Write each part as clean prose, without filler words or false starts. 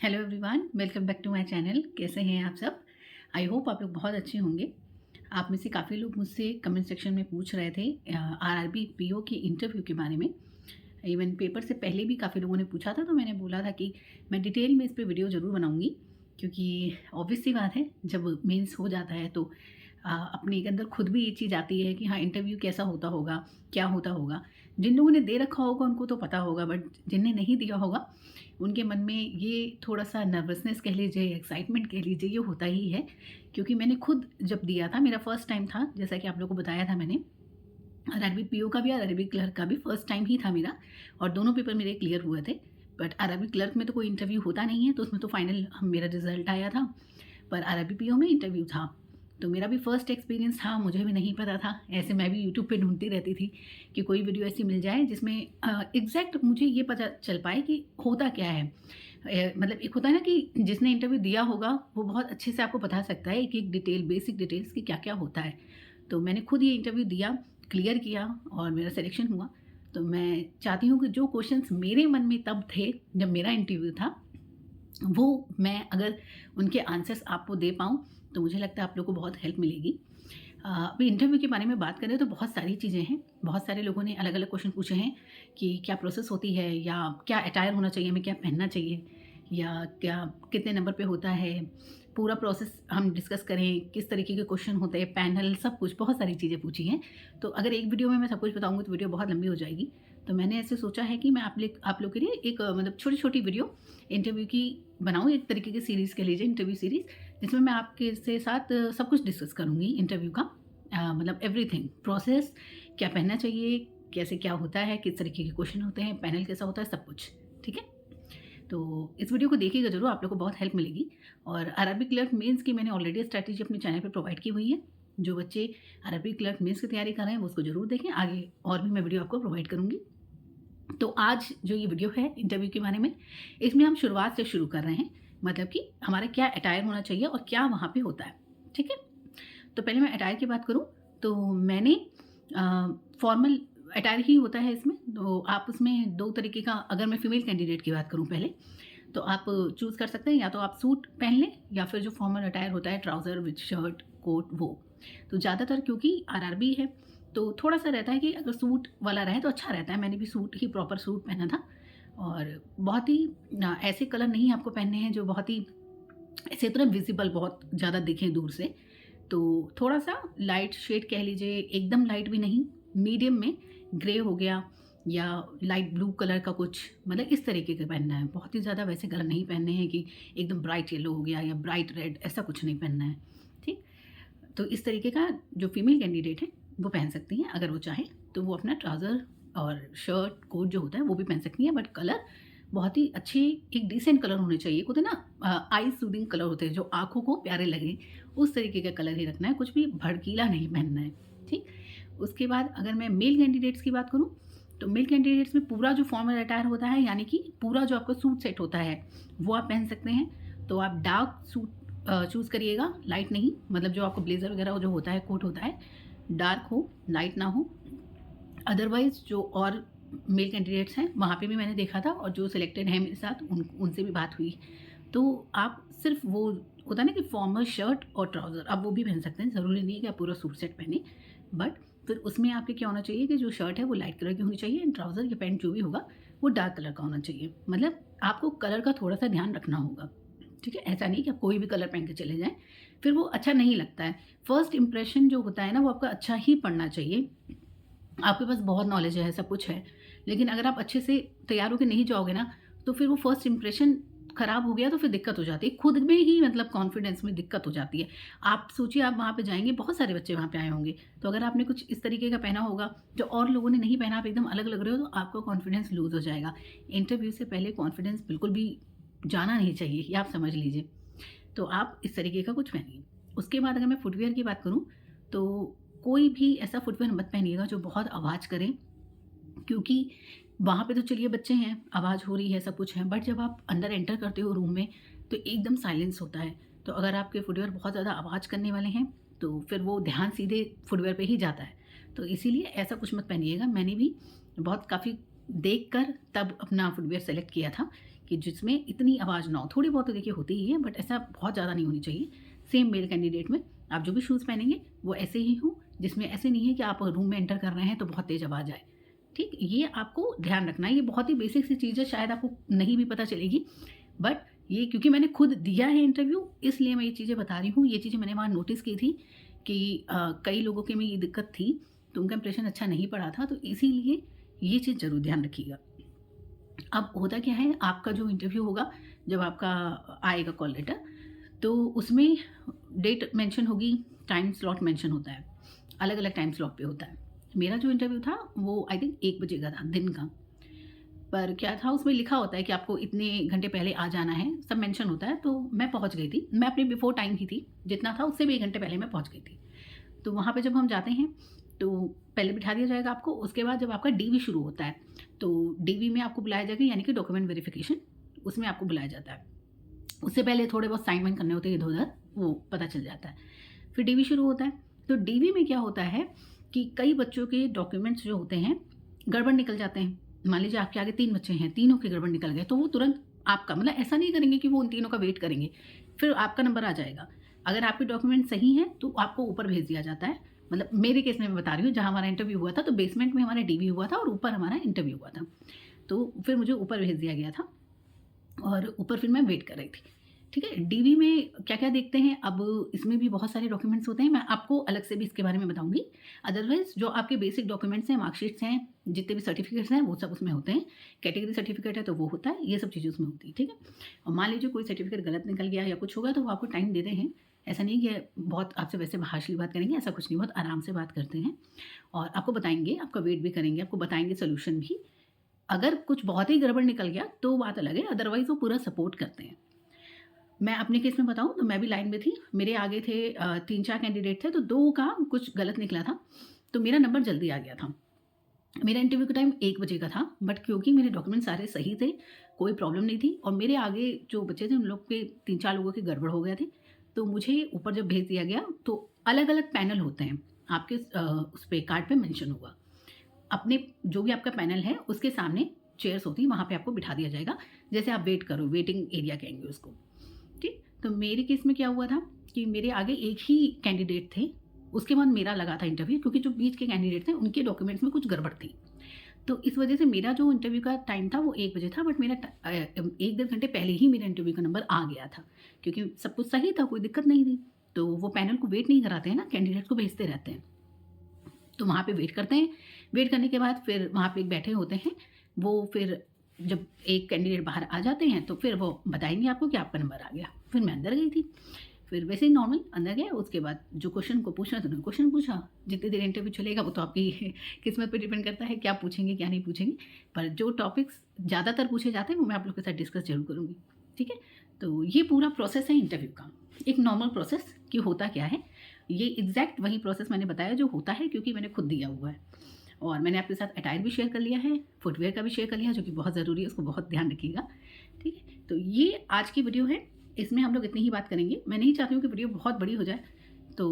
Hello everyone, welcome back to my channel. कैसे हैं आप सब? आई होप आप लोग बहुत अच्छे होंगे। आप में से काफ़ी लोग मुझसे कमेंट सेक्शन में पूछ रहे थे आरआरबी पीओ की इंटरव्यू के बारे में। इवन पेपर से पहले भी काफ़ी लोगों ने पूछा था, तो मैंने बोला था कि मैं डिटेल में इस पे वीडियो ज़रूर बनाऊंगी, क्योंकि ऑब्वियस सी बात है, जब मेंस हो जाता है तो अपने के अंदर खुद भी ये चीज़ आती है कि हाँ, इंटरव्यू कैसा होता होगा, क्या होता होगा। जिन लोगों ने दे रखा होगा उनको तो पता होगा, बट जिनने नहीं दिया होगा उनके मन में ये थोड़ा-सा नर्वसनेस कह लीजिए, एक्साइटमेंट कह लीजिए, ये होता ही है। क्योंकि मैंने खुद जब दिया था, मेरा फर्स्ट टाइम था, जैसा कि आप लोगों को बताया था मैंने। आरआरबी पीओ का भी और आरआरबी क्लर्क का भी फर्स्ट टाइम ही था मेरा, और दोनों पेपर मेरे क्लियर हुए थे। बट आरआरबी क्लर्क में तो कोई इंटरव्यू होता नहीं है, तो उसमें तो फाइनल मेरा रिज़ल्ट आया था। पर आरआरबी पीओ में इंटरव्यू था। तो मेरा भी फर्स्ट एक्सपीरियंस था, मुझे भी नहीं पता था। ऐसे मैं भी यूट्यूब पे ढूँढती रहती थी कि कोई वीडियो ऐसी मिल जाए जिसमें एग्ज़ैक्ट मुझे ये पता चल पाए कि होता क्या है। मतलब एक होता है ना कि जिसने इंटरव्यू दिया होगा वो बहुत अच्छे से आपको बता सकता है एक-एक डिटेल, बेसिक डिटेल्स कि क्या-क्या होता है। तो मैंने खुद ये इंटरव्यू दिया, क्लियर किया और मेरा सिलेक्शन हुआ। तो मैं चाहती हूँ कि जो क्वेश्चंस मेरे मन में तब थे जब मेरा इंटरव्यू था, वो मैं अगर उनके आंसर्स आपको दे पाऊँ, तो मुझे लगता है आप लोग को बहुत हेल्प मिलेगी। अभी इंटरव्यू के बारे में बात करें तो बहुत सारी चीज़ें हैं। बहुत सारे लोगों ने अलग-अलग क्वेश्चन पूछे हैं कि क्या प्रोसेस होती है, या क्या अटायर होना चाहिए, हमें क्या पहनना चाहिए, या क्या कितने नंबर पे होता है। पूरा प्रोसेस हम डिस्कस करें, किस तरीके के क्वेश्चन होते हैं, पैनल, सब कुछ, बहुत सारी चीज़ें पूछी हैं। तो अगर एक वीडियो में मैं सब कुछ बताऊँगी तो वीडियो बहुत लंबी हो जाएगी। तो मैंने ऐसे सोचा है कि मैं आप लोग के लिए एक मतलब छोटी-छोटी वीडियो इंटरव्यू की बनाऊँ, एक तरीके की सीरीज़ कह लीजिए, इंटरव्यू सीरीज़, जिसमें मैं आपके से साथ सब कुछ डिस्कस करूँगी इंटरव्यू का। मतलब एवरीथिंग, प्रोसेस, क्या पहनना चाहिए, कैसे क्या होता है, किस तरीके के क्वेश्चन होते हैं, पैनल कैसा होता है, सब कुछ। ठीक है? तो इस वीडियो को देखिएगा ज़रूर, आप लोग को बहुत हेल्प मिलेगी। और आरआरबी क्लर्क मेंस की मैंने ऑलरेडी स्ट्रैटेजी अपने चैनल पे प्रोवाइड की हुई है। जो बच्चे आरआरबी क्लर्क मेंस की तैयारी कर रहे हैं वो उसको ज़रूर देखें। आगे और भी मैं वीडियो आपको प्रोवाइड करूँगी। तो आज जो ये वीडियो है इंटरव्यू के बारे में, इसमें हम शुरुआत से शुरू कर रहे हैं। मतलब कि हमारा क्या अटायर होना चाहिए और क्या वहाँ पे होता है। ठीक है? तो पहले मैं अटायर की बात करूँ, तो मैंने फॉर्मल अटायर ही होता है इसमें। तो आप उसमें 2 तरीके का, अगर मैं फीमेल कैंडिडेट की बात करूँ पहले, तो आप चूज़ कर सकते हैं, या तो आप सूट पहन लें या फिर जो फॉर्मल अटायर होता है, ट्राउज़र विद शर्ट, कोट, वो। तो ज़्यादातर क्योंकि आरआरबी है, तो थोड़ा-सा रहता है कि अगर सूट वाला रहे तो अच्छा रहता है। मैंने भी सूट ही, प्रॉपर सूट पहना था। और बहुत ही ऐसे कलर नहीं आपको पहनने हैं जो बहुत ही ऐसे इतना विज़िबल बहुत ज़्यादा दिखें दूर से। तो थोड़ा-सा लाइट शेड कह लीजिए, एकदम लाइट भी नहीं, मीडियम में, ग्रे हो गया या लाइट ब्लू कलर का कुछ, मतलब इस तरीके का पहनना है। बहुत ही ज़्यादा वैसे कलर नहीं पहनने हैं कि एकदम ब्राइट येलो हो गया या ब्राइट रेड, ऐसा कुछ नहीं पहनना है। ठीक? तो इस तरीके का जो फीमेल कैंडिडेट है वो पहन सकती हैं, अगर वो चाहें तो वो अपना ट्राउज़र और शर्ट, कोट जो होता है वो भी पहन सकती हैं। बट कलर बहुत ही अच्छे, एक डिसेंट कलर होने चाहिए। एक होते हैं ना आई सूदिंग कलर होते हैं जो आँखों को प्यारे लगें, उस तरीके का कलर ही रखना है, कुछ भी भड़कीला नहीं पहनना है। ठीक? उसके बाद अगर मैं मेल कैंडिडेट्स की बात करूँ, तो मेल कैंडिडेट्स में पूरा जो फॉर्मल अटायर होता है, यानी कि पूरा जो आपका सूट सेट होता है, वो आप पहन सकते हैं। तो आप डार्क सूट चूज़ करिएगा, लाइट नहीं, मतलब जो आपको ब्लेज़र वगैरह जो होता है, कोट होता है, डार्क हो, लाइट ना हो। अदरवाइज़ जो और मेल कैंडिडेट्स हैं, वहाँ पे भी मैंने देखा था, और जो सिलेक्टेड हैं मेरे साथ उनसे भी बात हुई। तो आप सिर्फ़ वो होता है ना कि फॉर्मल शर्ट और ट्राउज़र, आप वो भी पहन सकते हैं, ज़रूरी नहीं है कि आप पूरा सूट सेट पहनें। बट फिर उसमें आपके क्या होना चाहिए कि जो शर्ट है वो लाइट कलर की होनी चाहिए, एंड ट्राउज़र या पैंट जो भी होगा वो डार्क कलर का होना चाहिए। मतलब आपको कलर का थोड़ा-सा ध्यान रखना होगा। ठीक है? ऐसा नहीं कि आप कोई भी कलर पहन के चले जाएँ, फिर वो अच्छा नहीं लगता है। फर्स्ट इंप्रेशन जो होता है ना, वो आपका अच्छा ही पड़ना चाहिए। आपके पास बहुत नॉलेज है, सब कुछ है, लेकिन अगर आप अच्छे से तैयार होके नहीं जाओगे ना, तो फिर वो फर्स्ट इंप्रेशन खराब हो गया तो फिर दिक्कत हो जाती है। खुद में ही मतलब कॉन्फिडेंस में दिक्कत हो जाती है। आप सोचिए, आप वहाँ पे जाएँगे, बहुत सारे बच्चे वहाँ पे आए होंगे, तो अगर आपने कुछ इस तरीके का पहना होगा, जो और लोगों ने नहीं पहना, आप एकदम अलग लग रहे हो, तो आपका कॉन्फिडेंस लूज़ हो जाएगा। इंटरव्यू से पहले कॉन्फिडेंस बिल्कुल भी जाना नहीं चाहिए, ये आप समझ लीजिए। तो आप इस तरीके का कुछ पहनिए। उसके बाद अगर मैं फुटवियर की बात करूँ, तो कोई भी ऐसा फुटवियर मत पहनिएगा जो बहुत आवाज़ करे, क्योंकि वहाँ पे तो चलिए बच्चे हैं, आवाज़ हो रही है, सब कुछ है, बट जब आप अंदर एंटर करते हो रूम में, तो एकदम साइलेंस होता है। तो अगर आपके फुटवियर बहुत ज़्यादा आवाज़ करने वाले हैं, तो फिर वो ध्यान सीधे फुटवियर पे ही जाता है। तो इसीलिए ऐसा कुछ मत पहनिएगा। मैंने भी बहुत काफ़ी देख कर तब अपना फुटवियर सेलेक्ट किया था कि जिसमें इतनी आवाज़ ना हो। थोड़ी बहुत तो देखिए होती ही है, बट ऐसा बहुत ज़्यादा नहीं होनी चाहिए। सेम मेल कैंडिडेट में आप जो भी शूज़ पहनेंगे वो ऐसे ही हों, जिसमें ऐसे नहीं है कि आप रूम में एंटर कर रहे हैं तो बहुत तेज़ आवाज़ आए। ठीक, ये आपको ध्यान रखना है। ये बहुत ही बेसिक सी चीज़ है, शायद आपको नहीं भी पता चलेगी, बट ये क्योंकि मैंने खुद दिया है इंटरव्यू, इसलिए मैं ये चीज़ें बता रही हूँ। ये चीज़ें मैंने वहाँ नोटिस की थी कि कई लोगों के में ये दिक्कत थी, तो उनका इंप्रेशन अच्छा नहीं पड़ा था, तो इसीलिए ये चीज़ ज़रूर ध्यान रखिएगा। अब होता क्या है, आपका जो इंटरव्यू होगा, जब आपका आएगा कॉल लेटर, तो उसमें डेट मेंशन होगी, टाइम स्लॉट मेंशन होता है, अलग-अलग टाइम स्लॉट पे होता है। मेरा जो इंटरव्यू था वो आई थिंक 1 बजे का था, दिन का। पर क्या था, उसमें लिखा होता है कि आपको इतने घंटे पहले आ जाना है, सब मेंशन होता है। तो मैं पहुँच गई थी, मैं अपने बिफ़ोर टाइम ही थी, जितना था उससे भी 1 घंटे पहले मैं पहुँच गई थी। तो वहाँ पे जब हम जाते हैं, तो पहले बिठा दिया जाएगा आपको, उसके बाद जब आपका डीवी शुरू होता है, तो डीवी में आपको बुलाया जाएगा, यानी कि डॉक्यूमेंट वेरिफिकेशन, उसमें आपको बुलाया जाता है। उससे पहले थोड़े बहुत साइन वाइन करने होते हैं इधर-उधर, वो पता चल जाता है। फिर डीवी शुरू होता है, तो डीवी में क्या होता है कि कई बच्चों के डॉक्यूमेंट्स जो होते हैं, गड़बड़ निकल जाते हैं। मान लीजिए आपके आगे 3 बच्चे हैं, तीनों के गड़बड़ निकल गए, तो वो तुरंत आपका मतलब ऐसा नहीं करेंगे कि वो उन तीनों का वेट करेंगे, फिर आपका नंबर आ जाएगा। अगर आपके डॉक्यूमेंट सही हैं, तो आपको ऊपर भेज दिया जाता है। मतलब मेरे केस में मैं बता रही हूँ, जहाँ हमारा इंटरव्यू हुआ था, तो बेसमेंट में हमारा डीवी हुआ था और ऊपर हमारा इंटरव्यू हुआ था। तो फिर मुझे ऊपर भेज दिया गया था और ऊपर फिर मैं वेट कर रही थी। ठीक है? डीवी में क्या-क्या देखते हैं, अब इसमें भी बहुत सारे डॉक्यूमेंट्स होते हैं, मैं आपको अलग से भी इसके बारे में बताऊँगी। अदरवाइज़ जो आपके बेसिक डॉक्यूमेंट्स हैं, मार्कशीट्स हैं, जितने भी सर्टिफ़िकेट्स हैं, वो सब उसमें होते हैं। कैटेगरी सर्टिफ़िकेट है तो वो होता है, ये सब चीज़ें उसमें होती हैं, ठीक है? और मान लीजिए कोई सर्टिफ़िकेट गलत निकल गया या कुछ हो गया, तो वो आपको टाइम देते हैं। ऐसा नहीं कि बहुत आपसे वैसे हार्शली बात करेंगे, ऐसा कुछ नहीं, बहुत आराम से बात करते हैं और आपको बताएँगे, आपका वेट भी करेंगे, आपको बताएँगे सॉल्यूशन भी। अगर कुछ बहुत ही गड़बड़ निकल गया, तो बात अलग है, अदरवाइज़ वो पूरा सपोर्ट करते हैं। मैं अपने केस में बताऊँ तो मैं भी लाइन में थी। मेरे आगे थे 3-4 कैंडिडेट थे, तो 2 का कुछ गलत निकला था, तो मेरा नंबर जल्दी आ गया था। मेरा इंटरव्यू का टाइम 1 बजे का था, बट क्योंकि मेरे डॉक्यूमेंट सारे सही थे, कोई प्रॉब्लम नहीं थी और मेरे आगे जो बच्चे थे उन लोग के 3-4 लोगों के गड़बड़ हो गए थे। तो मुझे ऊपर जब भेज दिया गया, तो अलग-अलग पैनल होते हैं, आपके उस पे कार्ड पे मेंशन होगा। अपने जो भी आपका पैनल है, उसके सामने चेयर्स होती हैं, वहाँ पे आपको बिठा दिया जाएगा। जैसे आप वेट करो, वेटिंग एरिया कहेंगे उसको। ठीक? तो मेरे केस में क्या हुआ था कि मेरे आगे एक ही कैंडिडेट थे, उसके बाद मेरा लगा था इंटरव्यू, क्योंकि जो बीच के कैंडिडेट थे उनके डॉक्यूमेंट्स में कुछ गड़बड़ थी। तो इस वजह से मेरा जो इंटरव्यू का टाइम था वो 1 बजे था, बट मेरा 1 डेढ़ घंटे पहले ही मेरे इंटरव्यू का नंबर आ गया था, क्योंकि सब कुछ सही था, कोई दिक्कत नहीं थी। तो वो पैनल को वेट नहीं कराते हैं ना, कैंडिडेट को भेजते रहते हैं। तो वहाँ पे वेट करते हैं, वेट करने के बाद फिर वहाँ पे बैठे होते हैं, वो फिर जब एक कैंडिडेट बाहर आ जाते हैं, तो फिर वो बताएँगे आपको कि आपका नंबर आ गया। फिर मैं अंदर गई थी, फिर वैसे ही नॉर्मल अंदर गए, उसके बाद जो क्वेश्चन को पूछना था उन्होंने क्वेश्चन पूछा। जितनी देर इंटरव्यू चलेगा वो तो आपकी किस्मत पे डिपेंड करता है, क्या पूछेंगे, क्या नहीं पूछेंगे। पर जो टॉपिक्स ज़्यादातर पूछे जाते हैं, वो मैं आप लोग के साथ डिस्कस ज़रूर करूँगी, ठीक है? तो ये पूरा प्रोसेस है इंटरव्यू का, एक नॉर्मल प्रोसेस कि होता क्या है। ये एग्ज़ैक्ट वही प्रोसेस मैंने बताया जो होता है, क्योंकि मैंने खुद दिया हुआ है। और मैंने आपके साथ अटायर भी शेयर कर लिया है, फुटवियर का भी शेयर कर लिया है, जो कि बहुत ज़रूरी है, उसको बहुत ध्यान रखिएगा, ठीक है? तो ये आज की वीडियो है, इसमें हम लोग इतनी ही बात करेंगे। मैं नहीं चाहती हूँ कि वीडियो बहुत बड़ी हो जाए, तो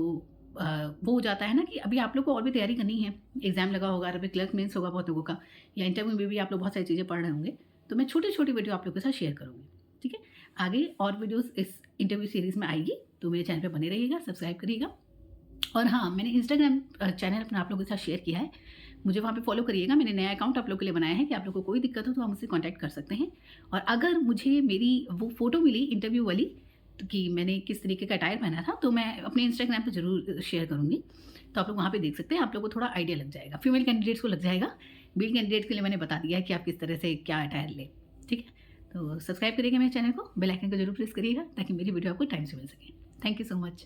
वो हो जाता है ना कि अभी आप लोग को और भी तैयारी करनी है, एग्ज़ाम लगा होगा, अभी क्लर्क मेंस होगा बहुत लोगों का, या इंटरव्यू में भी आप लोग बहुत सारी चीज़ें पढ़ रहे होंगे, तो मैं छोटी-छोटी वीडियो आप लोग के साथ शेयर करूँगी, ठीक है? आगे और वीडियोज़ इस इंटरव्यू सीरीज़ में आएगी, तो मेरे चैनल पे बने रहिएगा, सब्सक्राइब करिएगा। और हाँ, मैंने इंस्टाग्राम चैनल अपना आप लोगों के साथ शेयर किया है, मुझे वहाँ पे फॉलो करिएगा। मैंने नया अकाउंट आप लोगों के लिए बनाया है कि आप लोगों को कोई दिक्कत हो तो आप मुझसे कॉन्टैक्ट कर सकते हैं। और अगर मुझे मेरी वो फ़ोटो मिली इंटरव्यू वाली, तो कि मैंने किस तरीके का अटायर पहना था, तो मैं अपने इंस्टाग्राम पे ज़रूर शेयर करूँगी। तो आप लोग वहाँ पे देख सकते हैं, आप लोगों को थोड़ा आइडिया लग जाएगा। फीमेल कैंडिडेट्स को लग जाएगा, मेल कैंडिडेट्स के लिए मैंने बता दिया है कि आप किस तरह से क्या अटायर लें, ठीक है? तो सब्सक्राइब करिएगा मेरे चैनल को, बेल आइकन को ज़रूर प्रेस करिएगा ताकि मेरी वीडियो आपको टाइम से मिल सके। Thank you so much.